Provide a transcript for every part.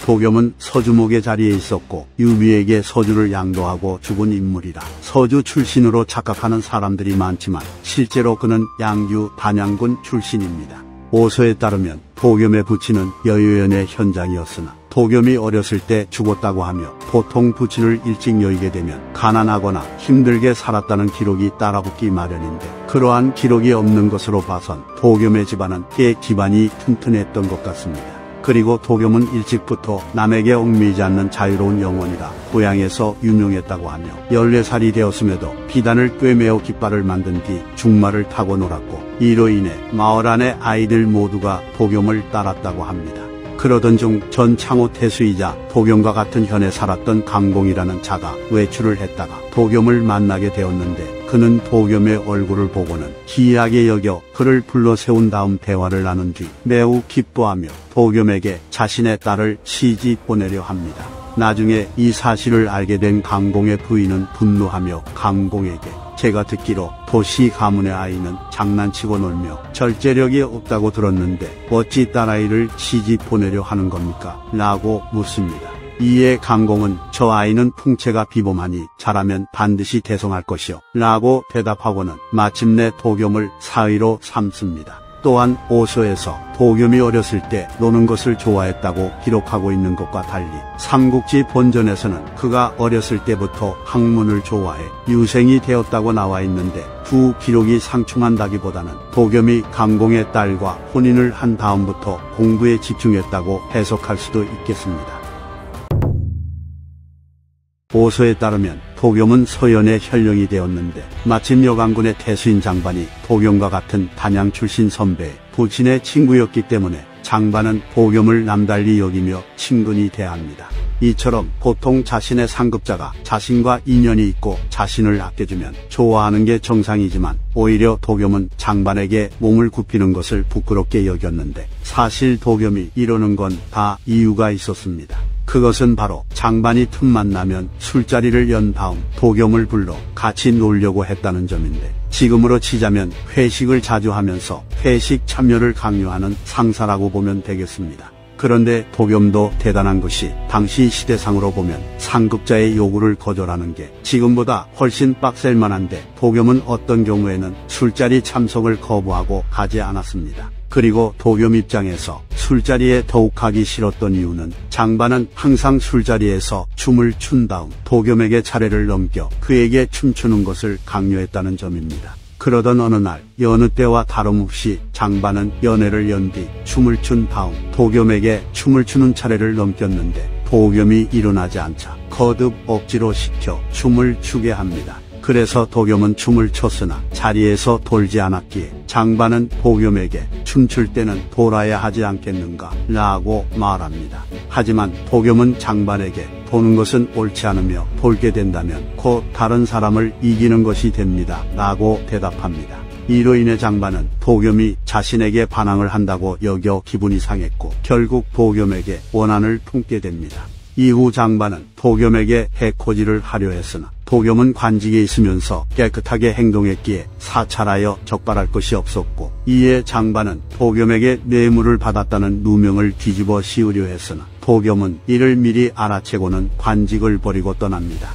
도겸은 서주목의 자리에 있었고 유비에게 서주를 양도하고 죽은 인물이라 서주 출신으로 착각하는 사람들이 많지만 실제로 그는 양주 단양군 출신입니다. 오서에 따르면 도겸의 부친은 여유연의 현장이었으나 도겸이 어렸을 때 죽었다고 하며 보통 부친을 일찍 여의게 되면 가난하거나 힘들게 살았다는 기록이 따라붙기 마련인데 그러한 기록이 없는 것으로 봐선 도겸의 집안은 꽤 기반이 튼튼했던 것 같습니다. 그리고 도겸은 일찍부터 남에게 얽매이지 않는 자유로운 영혼이라 고향에서 유명했다고 하며 14살이 되었음에도 비단을 꿰매어 깃발을 만든 뒤 중마를 타고 놀았고 이로 인해 마을 안의 아이들 모두가 도겸을 따랐다고 합니다. 그러던 중 전 창호 태수이자 도겸과 같은 현에 살았던 강공이라는 자가 외출을 했다가 도겸을 만나게 되었는데 그는 도겸의 얼굴을 보고는 기이하게 여겨 그를 불러 세운 다음 대화를 나눈 뒤 매우 기뻐하며 도겸에게 자신의 딸을 시집 보내려 합니다. 나중에 이 사실을 알게 된 강공의 부인은 분노하며 강공에게 제가 듣기로 도시 가문의 아이는 장난치고 놀며 절제력이 없다고 들었는데 어찌 딸아이를 시집 보내려 하는 겁니까? 라고 묻습니다. 이에 강공은 저 아이는 풍채가 비범하니 자라면 반드시 대성할 것이요 라고 대답하고는 마침내 도겸을 사위로 삼습니다. 또한 오서에서 도겸이 어렸을 때 노는 것을 좋아했다고 기록하고 있는 것과 달리 삼국지 본전에서는 그가 어렸을 때부터 학문을 좋아해 유생이 되었다고 나와 있는데 두 기록이 상충한다기보다는 도겸이 강공의 딸과 혼인을 한 다음부터 공부에 집중했다고 해석할 수도 있겠습니다. 오서에 따르면 도겸은 서연의 현령이 되었는데 마침 여강군의 태수인 장반이 도겸과 같은 단양 출신 선배의 부친의 친구였기 때문에 장반은 도겸을 남달리 여기며 친근히 대합니다. 이처럼 보통 자신의 상급자가 자신과 인연이 있고 자신을 아껴주면 좋아하는 게 정상이지만 오히려 도겸은 장반에게 몸을 굽히는 것을 부끄럽게 여겼는데 사실 도겸이 이러는 건 다 이유가 있었습니다. 그것은 바로 장반이 틈만 나면 술자리를 연 다음 도겸을 불러 같이 놀려고 했다는 점인데 지금으로 치자면 회식을 자주 하면서 회식 참여를 강요하는 상사라고 보면 되겠습니다. 그런데 도겸도 대단한 것이 당시 시대상으로 보면 상급자의 요구를 거절하는 게 지금보다 훨씬 빡셀 만한데 도겸은 어떤 경우에는 술자리 참석을 거부하고 가지 않았습니다. 그리고 도겸 입장에서 술자리에 더욱 가기 싫었던 이유는 장반은 항상 술자리에서 춤을 춘 다음 도겸에게 차례를 넘겨 그에게 춤추는 것을 강요했다는 점입니다. 그러던 어느 날 여느 때와 다름없이 장반은 연회를 연 뒤 춤을 춘 다음 도겸에게 춤을 추는 차례를 넘겼는데 도겸이 일어나지 않자 거듭 억지로 시켜 춤을 추게 합니다. 그래서 도겸은 춤을 췄으나 자리에서 돌지 않았기에 장반은 도겸에게 춤출 때는 돌아야 하지 않겠는가 라고 말합니다. 하지만 도겸은 장반에게 도는 것은 옳지 않으며 돌게 된다면 곧 다른 사람을 이기는 것이 됩니다 라고 대답합니다. 이로 인해 장반은 도겸이 자신에게 반항을 한다고 여겨 기분이 상했고 결국 도겸에게 원한을 품게 됩니다. 이후 장반은 도겸에게 해코지를 하려 했으나 도겸은 관직에 있으면서 깨끗하게 행동했기에 사찰하여 적발할 것이 없었고 이에 장반은 도겸에게 뇌물을 받았다는 누명을 뒤집어 씌우려 했으나 도겸은 이를 미리 알아채고는 관직을 버리고 떠납니다.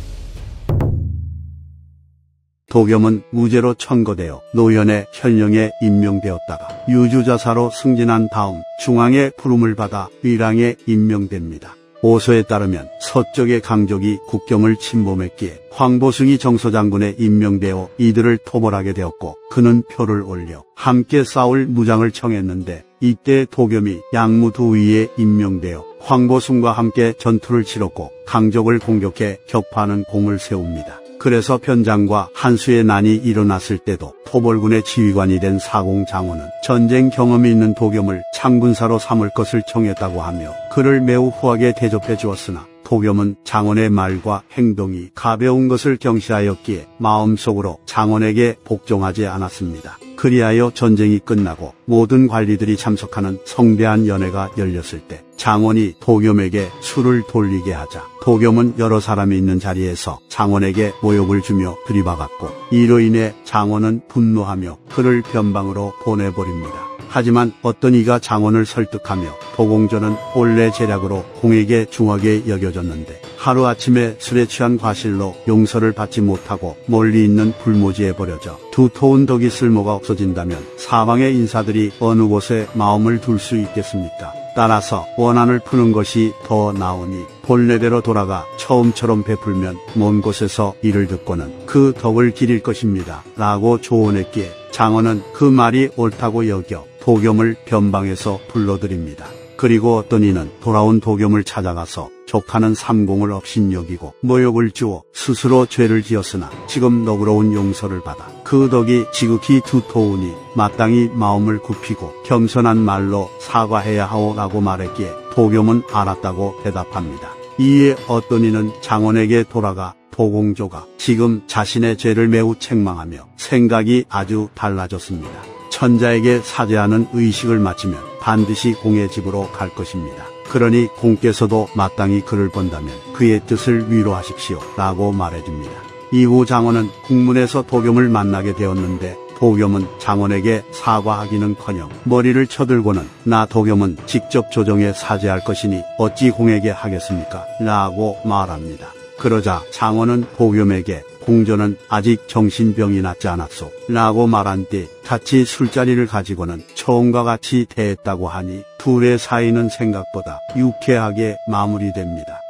도겸은 무죄로 천거되어 노현의 현령에 임명되었다가 유주자사로 승진한 다음 중앙의 부름을 받아 의랑에 임명됩니다. 오서에 따르면 서쪽의 강족이 국경을 침범했기에 황보숭이 정서장군에 임명되어 이들을 토벌하게 되었고 그는 표를 올려 함께 싸울 무장을 청했는데 이때 도겸이 양무두위에 임명되어 황보숭과 함께 전투를 치렀고 강족을 공격해 격파하는 공을 세웁니다. 그래서 변장과 한수의 난이 일어났을 때도 토벌군의 지휘관이 된 사공장원은 전쟁 경험이 있는 도겸을 창군사로 삼을 것을 청했다고 하며 그를 매우 후하게 대접해 주었으나 도겸은 장원의 말과 행동이 가벼운 것을 경시하였기에 마음속으로 장원에게 복종하지 않았습니다. 그리하여 전쟁이 끝나고 모든 관리들이 참석하는 성대한 연회가 열렸을 때 장원이 도겸에게 술을 돌리게 하자 도겸은 여러 사람이 있는 자리에서 장원에게 모욕을 주며 들이박았고, 이로 인해 장원은 분노하며 그를 변방으로 보내버립니다. 하지만 어떤 이가 장원을 설득하며 도공조는 본래 제략으로 공에게 중하게 여겨졌는데, 하루아침에 술에 취한 과실로 용서를 받지 못하고 멀리 있는 불모지에 버려져 두터운 덕이 쓸모가 없어진다면 사방의 인사들이 어느 곳에 마음을 둘 수 있겠습니까? 따라서 원한을 푸는 것이 더 나으니 본래대로 돌아가 처음처럼 베풀면 먼 곳에서 이를 듣고는 그 덕을 기릴 것입니다. 라고 조언했기에 장원은 그 말이 옳다고 여겨 도겸을 변방에서 불러들입니다. 그리고 어떤 이는 돌아온 도겸을 찾아가서 족하는 삼공을 업신여기고 모욕을 주어 스스로 죄를 지었으나 지금 너그러운 용서를 받아 그 덕이 지극히 두터우니 마땅히 마음을 굽히고 겸손한 말로 사과해야 하오라고 말했기에 도겸은 알았다고 대답합니다. 이에 어떤 이는 장원에게 돌아가 도공조가 지금 자신의 죄를 매우 책망하며 생각이 아주 달라졌습니다. 천자에게 사죄하는 의식을 마치면 반드시 공의 집으로 갈 것입니다. 그러니 공께서도 마땅히 그를 본다면 그의 뜻을 위로하십시오 라고 말해줍니다. 이후 장원은 국문에서 도겸을 만나게 되었는데, 도겸은 장원에게 사과하기는커녕 머리를 쳐들고는 나 도겸은 직접 조정에 사죄할 것이니 어찌 공에게 하겠습니까? 라고 말합니다. 그러자 장원은 도겸에게 공조는 아직 정신병이 낫지 않았소 라고 말한 뒤 같이 술자리를 가지고는 처음과 같이 대했다고 하니 둘의 사이는 생각보다 유쾌하게 마무리됩니다.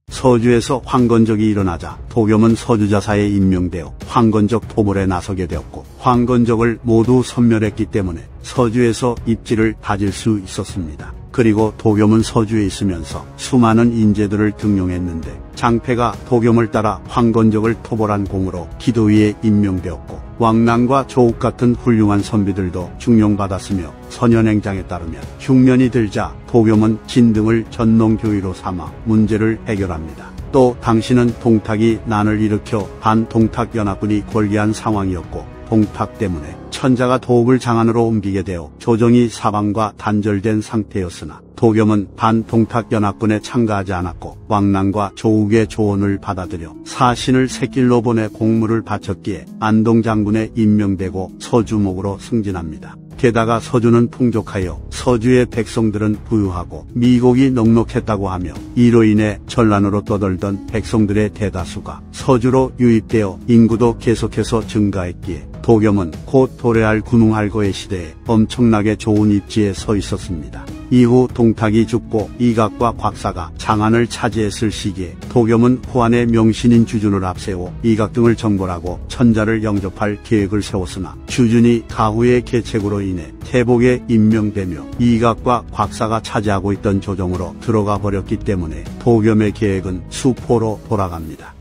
서주에서 황건적이 일어나자 도겸은 서주자사에 임명되어 황건적 토벌에 나서게 되었고, 황건적을 모두 섬멸했기 때문에 서주에서 입지를 다질 수 있었습니다. 그리고 도겸은 서주에 있으면서 수많은 인재들을 등용했는데, 장패가 도겸을 따라 황건적을 토벌한 공으로 기도위에 임명되었고, 왕랑과 조욱 같은 훌륭한 선비들도 중용받았으며, 선현행장에 따르면 흉년이 들자 도겸은 진등을 전농교의로 삼아 문제를 해결합니다. 또 당시는 동탁이 난을 일으켜 반동탁연합군이 골기한 상황이었고, 동탁 때문에 천자가 도읍을 장안으로 옮기게 되어 조정이 사방과 단절된 상태였으나 도겸은 반동탁연합군에 참가하지 않았고 왕랑과 조욱의 조언을 받아들여 사신을 새길로 보내 공물을 바쳤기에 안동장군에 임명되고 서주목으로 승진합니다. 게다가 서주는 풍족하여 서주의 백성들은 부유하고 미곡이 넉넉했다고 하며, 이로 인해 전란으로 떠돌던 백성들의 대다수가 서주로 유입되어 인구도 계속해서 증가했기에 도겸은 곧 도래할 군웅할거의 시대에 엄청나게 좋은 입지에 서 있었습니다. 이후 동탁이 죽고 이각과 곽사가 장안을 차지했을 시기에 도겸은 후한의 명신인 주준을 앞세워 이각 등을 정벌하고 천자를 영접할 계획을 세웠으나, 주준이 가후의 계책으로 인해 태복에 임명되며 이각과 곽사가 차지하고 있던 조정으로 들어가 버렸기 때문에 도겸의 계획은 수포로 돌아갑니다.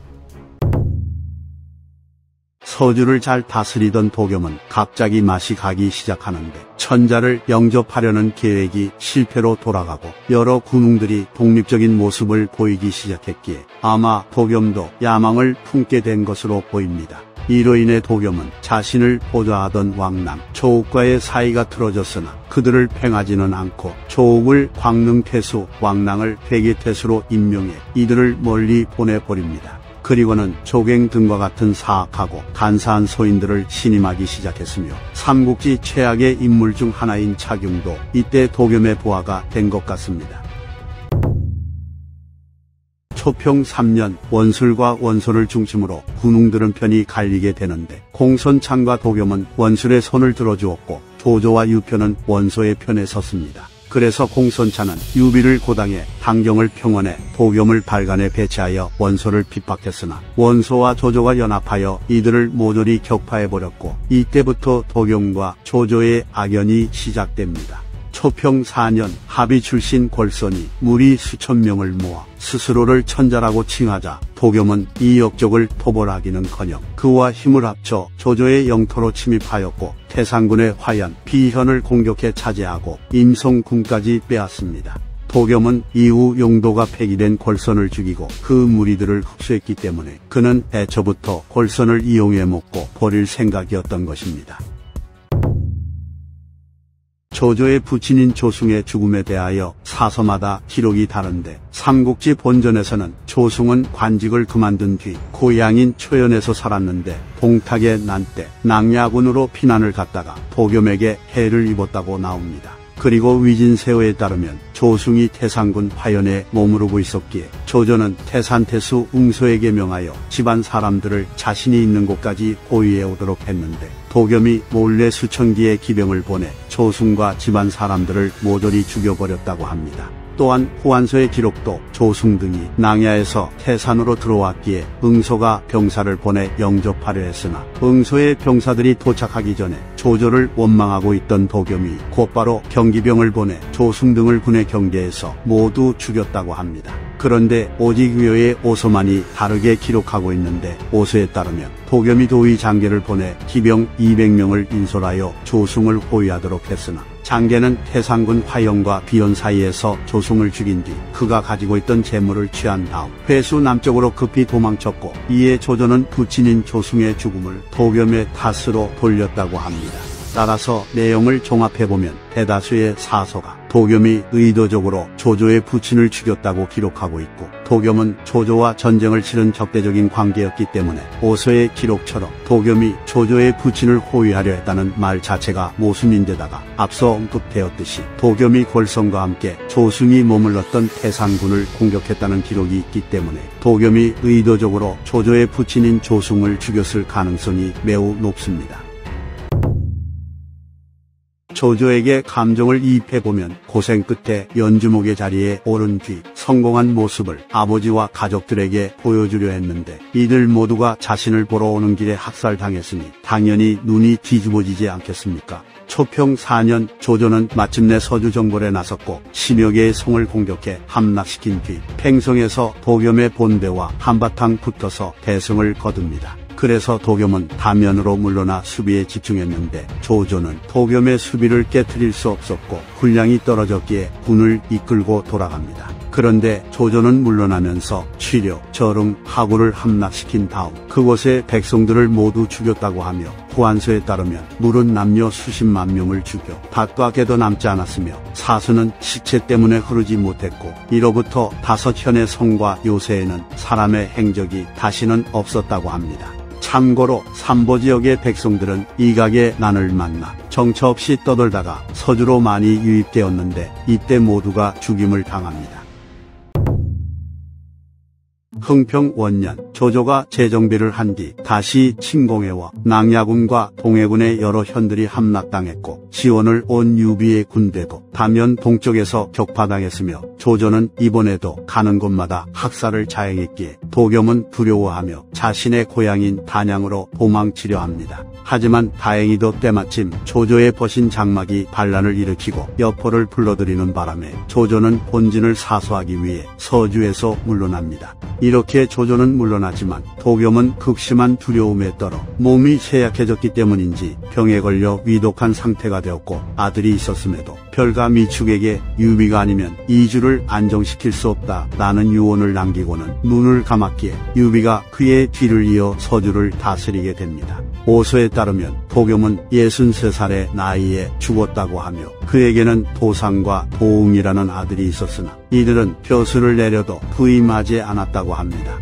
서주를 잘 다스리던 도겸은 갑자기 맛이 가기 시작하는데, 천자를 영접하려는 계획이 실패로 돌아가고 여러 군웅들이 독립적인 모습을 보이기 시작했기에 아마 도겸도 야망을 품게 된 것으로 보입니다. 이로 인해 도겸은 자신을 보좌하던 왕랑, 조욱과의 사이가 틀어졌으나 그들을 팽하지는 않고 조욱을 광릉태수, 왕랑을 회계태수로 임명해 이들을 멀리 보내버립니다. 그리고는 조갱 등과 같은 사악하고 간사한 소인들을 신임하기 시작했으며, 삼국지 최악의 인물 중 하나인 차경도 이때 도겸의 부하가 된 것 같습니다. 초평 3년 원술과 원소를 중심으로 군웅들은 편히 갈리게 되는데, 공손창과 도겸은 원술의 손을 들어주었고 조조와 유표는 원소의 편에 섰습니다. 그래서 공손차는 유비를 고당해 당경을 평원해 도겸을 발간에 배치하여 원소를 핍박했으나, 원소와 조조가 연합하여 이들을 모조리 격파해버렸고, 이때부터 도겸과 조조의 악연이 시작됩니다. 초평 4년 합의 출신 골선이 무리 수천 명을 모아 스스로를 천자라고 칭하자 도겸은 이 역적을 토벌하기는커녕 그와 힘을 합쳐 조조의 영토로 침입하였고, 태상군의 화연, 비현을 공격해 차지하고 임성군까지 빼앗습니다. 도겸은 이후 용도가 폐기된 골선을 죽이고 그 무리들을 흡수했기 때문에 그는 애초부터 골선을 이용해 먹고 버릴 생각이었던 것입니다. 조조의 부친인 조승의 죽음에 대하여 사서마다 기록이 다른데 삼국지 본전에서는 조승은 관직을 그만둔 뒤 고향인 초연에서 살았는데 동탁의 난 때 낭야군으로 피난을 갔다가 도겸에게 해를 입었다고 나옵니다. 그리고 위진세어에 따르면 조승이 태산군 화연에 머무르고 있었기에 조조는 태산태수 웅소에게 명하여 집안 사람들을 자신이 있는 곳까지 호위해 오도록 했는데 도겸이 몰래 수천 기의 기병을 보내 조승과 집안 사람들을 모조리 죽여버렸다고 합니다. 또한 후한서의 기록도 조승 등이 낭야에서 태산으로 들어왔기에 응소가 병사를 보내 영접하려 했으나 응소의 병사들이 도착하기 전에 조조를 원망하고 있던 도겸이 곧바로 경기병을 보내 조승 등을 군에 경계해서 모두 죽였다고 합니다. 그런데 오직 위어의 오서만이 다르게 기록하고 있는데 오서에 따르면 도겸이 도의 장계를 보내 기병 200명을 인솔하여 조승을 호위하도록 했으나 장계는 태산군 화영과 비연 사이에서 조승을 죽인 뒤 그가 가지고 있던 재물을 취한 다음 회수 남쪽으로 급히 도망쳤고 이에 조조는 부친인 조승의 죽음을 도겸의 탓으로 돌렸다고 합니다. 따라서 내용을 종합해보면 대다수의 사서가 도겸이 의도적으로 조조의 부친을 죽였다고 기록하고 있고 도겸은 조조와 전쟁을 치른 적대적인 관계였기 때문에 오서의 기록처럼 도겸이 조조의 부친을 호위하려 했다는 말 자체가 모순인데다가 앞서 언급되었듯이 도겸이 골성과 함께 조승이 머물렀던 태산군을 공격했다는 기록이 있기 때문에 도겸이 의도적으로 조조의 부친인 조승을 죽였을 가능성이 매우 높습니다. 조조에게 감정을 이입해보면 고생 끝에 연주목의 자리에 오른 뒤 성공한 모습을 아버지와 가족들에게 보여주려 했는데 이들 모두가 자신을 보러 오는 길에 학살당했으니 당연히 눈이 뒤집어지지 않겠습니까? 초평 4년 조조는 마침내 서주 정벌에 나섰고 10여 개의 성을 공격해 함락시킨 뒤 팽성에서 도겸의 본대와 한바탕 붙어서 대성을 거둡니다. 그래서 도겸은 다면으로 물러나 수비에 집중했는데 조조는 도겸의 수비를 깨트릴 수 없었고 군량이 떨어졌기에 군을 이끌고 돌아갑니다. 그런데 조조는 물러나면서 취려, 저릉, 하구를 함락시킨 다음 그곳의 백성들을 모두 죽였다고 하며 후한서에 따르면 물은 남녀 수십만 명을 죽여 밭과 개도 남지 않았으며 사수는 시체 때문에 흐르지 못했고 이로부터 5현의 성과 요새에는 사람의 행적이 다시는 없었다고 합니다. 참고로 삼보 지역의 백성들은 이각의 난을 만나 정처 없이 떠돌다가 서주로 많이 유입되었는데 이때 모두가 죽임을 당합니다. 흥평 원년 조조가 재정비를 한 뒤 다시 침공해와 낭야군과 동해군의 여러 현들이 함락당했고 지원을 온 유비의 군대도 담연 동쪽에서 격파당했으며 조조는 이번에도 가는 곳마다 학살을 자행했기에 도겸은 두려워하며 자신의 고향인 단양으로 도망치려 합니다. 하지만 다행히도 때마침 조조의 버신 장막이 반란을 일으키고 여포를 불러들이는 바람에 조조는 본진을 사수하기 위해 서주에서 물러납니다. 이렇게 조조는 물러나지만 도겸은 극심한 두려움에 떨어 몸이 쇠약해졌기 때문인지 병에 걸려 위독한 상태가 되었고 아들이 있었음에도 별가 미축에게 유비가 아니면 이주를 안정시킬 수 없다 라는 유언을 남기고는 눈을 감았기에 유비가 그의 뒤를 이어 서주를 다스리게 됩니다. 오서에 따르면 도겸은 63살의 나이에 죽었다고 하며 그에게는 도상과 도웅이라는 아들이 있었으나 이들은 벼슬을 내려도 부임하지 않았다고 합니다.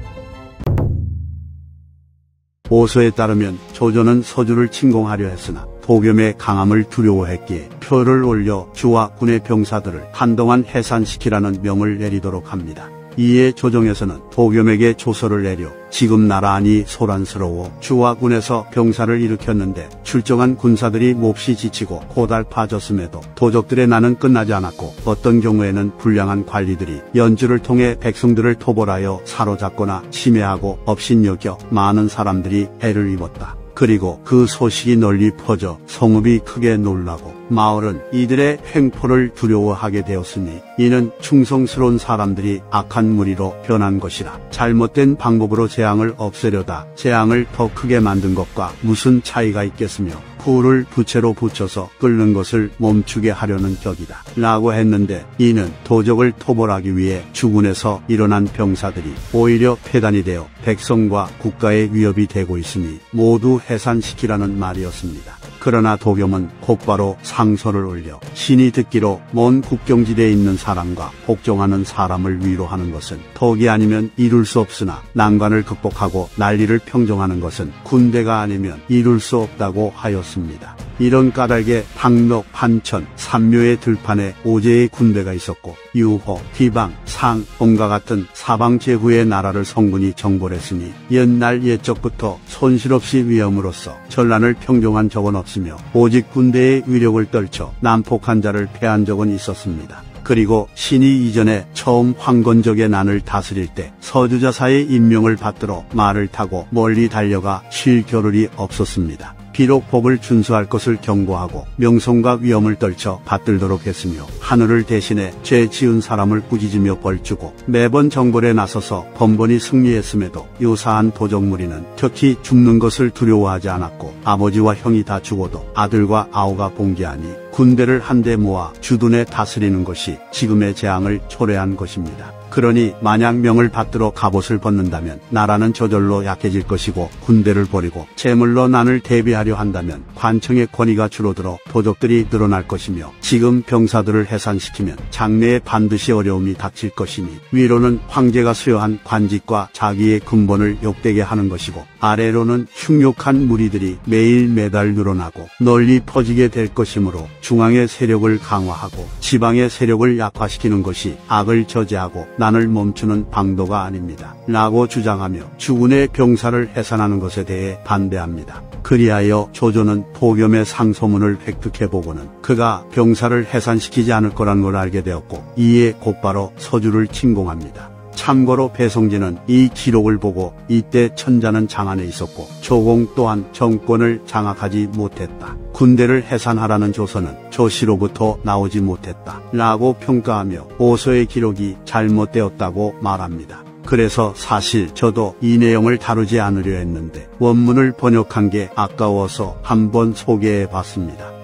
오서에 따르면 조조는 서주를 침공하려 했으나 도겸의 강함을 두려워했기에 표를 올려 주와 군의 병사들을 한동안 해산시키라는 명을 내리도록 합니다. 이에 조정에서는 도겸에게 조서를 내려 지금 나라하니 소란스러워 주와 군에서 병사를 일으켰는데 출정한 군사들이 몹시 지치고 고달파졌음에도 도적들의 난은 끝나지 않았고 어떤 경우에는 불량한 관리들이 연주를 통해 백성들을 토벌하여 사로잡거나 침해하고 업신여겨 많은 사람들이 해를 입었다. 그리고 그 소식이 널리 퍼져 성읍이 크게 놀라고 마을은 이들의 횡포를 두려워하게 되었으니 이는 충성스러운 사람들이 악한 무리로 변한 것이라. 잘못된 방법으로 재앙을 없애려다 재앙을 더 크게 만든 것과 무슨 차이가 있겠으며 불을 부채로 붙여서 끓는 것을 멈추게 하려는 격이다 라고 했는데 이는 도적을 토벌하기 위해 주군에서 일어난 병사들이 오히려 폐단이 되어 백성과 국가의 위협이 되고 있으니 모두 해산시키라는 말이었습니다. 그러나 도겸은 곧바로 상소를 올려 신이 듣기로 먼 국경지대에 있는 사람과 복종하는 사람을 위로하는 것은 덕이 아니면 이룰 수 없으나 난관을 극복하고 난리를 평정하는 것은 군대가 아니면 이룰 수 없다고 하였습니다. 이런 까닭에 박록, 판천, 삼묘의 들판에 오제의 군대가 있었고 유호, 디방, 상, 봄과 같은 사방 제후의 나라를 성군이 정벌했으니 옛날 옛적부터 손실없이 위험으로써 전란을 평정한 적은 없으며 오직 군대의 위력을 떨쳐 난폭한 자를 패한 적은 있었습니다. 그리고 신이 이전에 처음 황건적의 난을 다스릴 때 서주자사의 임명을 받들어 말을 타고 멀리 달려가 쉴 겨를이 없었습니다. 비록 법을 준수할 것을 경고하고 명성과 위엄을 떨쳐 받들도록 했으며 하늘을 대신해 죄 지은 사람을 꾸짖으며 벌주고 매번 정벌에 나서서 번번이 승리했음에도 요사한 도적무리는 특히 죽는 것을 두려워하지 않았고 아버지와 형이 다 죽어도 아들과 아우가 봉기하니 군대를 한데 모아 주둔해 다스리는 것이 지금의 재앙을 초래한 것입니다. 그러니 만약 명을 받들어 갑옷을 벗는다면 나라는 저절로 약해질 것이고 군대를 버리고 제물로 난을 대비하려 한다면 관청의 권위가 줄어들어 도적들이 늘어날 것이며 지금 병사들을 해산시키면 장래에 반드시 어려움이 닥칠 것이니 위로는 황제가 수여한 관직과 자기의 근본을 욕되게 하는 것이고 아래로는 흉욕한 무리들이 매일 매달 늘어나고 널리 퍼지게 될 것이므로 중앙의 세력을 강화하고 지방의 세력을 약화시키는 것이 악을 저지하고 난을 멈추는 방도가 아닙니다. 라고 주장하며 주군의 병사를 해산하는 것에 대해 반대합니다. 그리하여 조조는 도겸의 상소문을 획득해보고는 그가 병사를 해산시키지 않을 거라는 걸 알게 되었고 이에 곧바로 서주를 침공합니다. 참고로 배성진은 이 기록을 보고 이때 천자는 장안에 있었고 조공 또한 정권을 장악하지 못했다. 군대를 해산하라는 조서는 조씨로부터 나오지 못했다. 라고 평가하며 오서의 기록이 잘못되었다고 말합니다. 그래서 사실 저도 이 내용을 다루지 않으려 했는데 원문을 번역한 게 아까워서 한번 소개해봤습니다.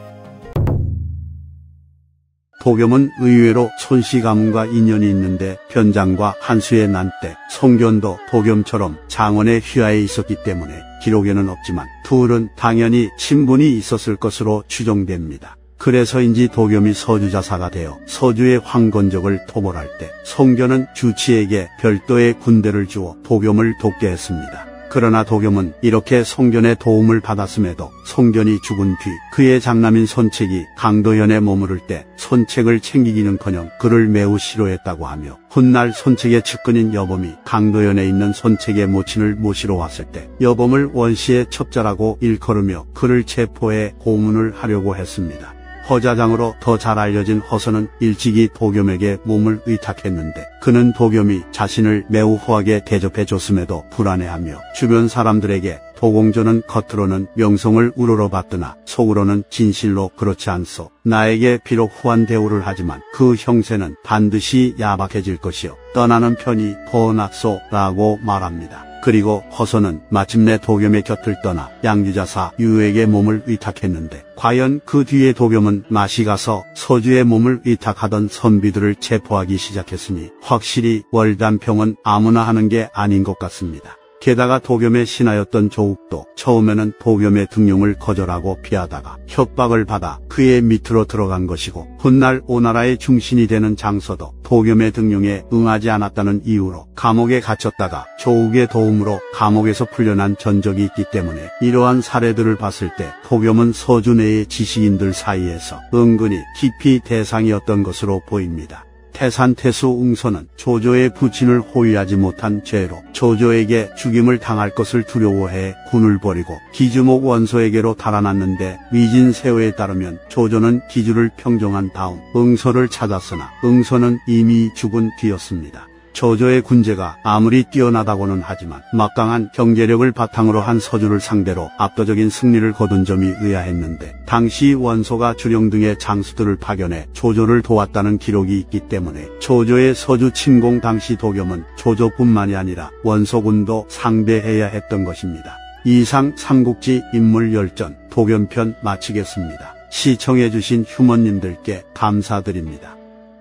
도겸은 의외로 손씨 가문과 인연이 있는데 변장과 한수의 난 때 송견도 도겸처럼 장원의 휘하에 있었기 때문에 기록에는 없지만 둘은 당연히 친분이 있었을 것으로 추정됩니다. 그래서인지 도겸이 서주자사가 되어 서주의 황건적을 토벌할 때 송견은 주치에게 별도의 군대를 주어 도겸을 돕게 했습니다. 그러나 도겸은 이렇게 송견의 도움을 받았음에도 송견이 죽은 뒤 그의 장남인 손책이 강도현에 머무를 때 손책을 챙기기는커녕 그를 매우 싫어했다고 하며 훗날 손책의 측근인 여범이 강도현에 있는 손책의 모친을 모시러 왔을 때 여범을 원시의 첩자라고 일컬으며 그를 체포해 고문을 하려고 했습니다. 허자장으로 더 잘 알려진 허선은 일찍이 도겸에게 몸을 의탁했는데 그는 도겸이 자신을 매우 후하게 대접해줬음에도 불안해하며 주변 사람들에게 도공조는 겉으로는 명성을 우러러봤으나 속으로는 진실로 그렇지 않소. 나에게 비록 후한 대우를 하지만 그 형세는 반드시 야박해질 것이요 떠나는 편이 더 낫소 라고 말합니다. 그리고 허선은 마침내 도겸의 곁을 떠나 양주자사 유에게 몸을 의탁했는데 과연 그 뒤에 도겸은 마시 가서 서주의 몸을 의탁하던 선비들을 체포하기 시작했으니 확실히 월단평은 아무나 하는 게 아닌 것 같습니다. 게다가 도겸의 신하였던 조욱도 처음에는 도겸의 등용을 거절하고 피하다가 협박을 받아 그의 밑으로 들어간 것이고 훗날 오나라의 중신이 되는 장서도 도겸의 등용에 응하지 않았다는 이유로 감옥에 갇혔다가 조욱의 도움으로 감옥에서 풀려난 전적이 있기 때문에 이러한 사례들을 봤을 때 도겸은 서주 내의 지식인들 사이에서 은근히 깊이 대상이었던 것으로 보입니다. 태산태수 웅선은 조조의 부친을 호위하지 못한 죄로 조조에게 죽임을 당할 것을 두려워해 군을 버리고 기주목 원소에게로 달아났는데 위진세어에 따르면 조조는 기주를 평정한 다음 응서를 찾았으나 응서는 이미 죽은 뒤였습니다. 조조의 군제가 아무리 뛰어나다고는 하지만 막강한 경제력을 바탕으로 한 서주를 상대로 압도적인 승리를 거둔 점이 의아했는데 당시 원소가 주령 등의 장수들을 파견해 조조를 도왔다는 기록이 있기 때문에 조조의 서주 침공 당시 도겸은 조조뿐만이 아니라 원소군도 상대해야 했던 것입니다. 이상 삼국지 인물열전 도겸편 마치겠습니다. 시청해주신 휴머님들께 감사드립니다.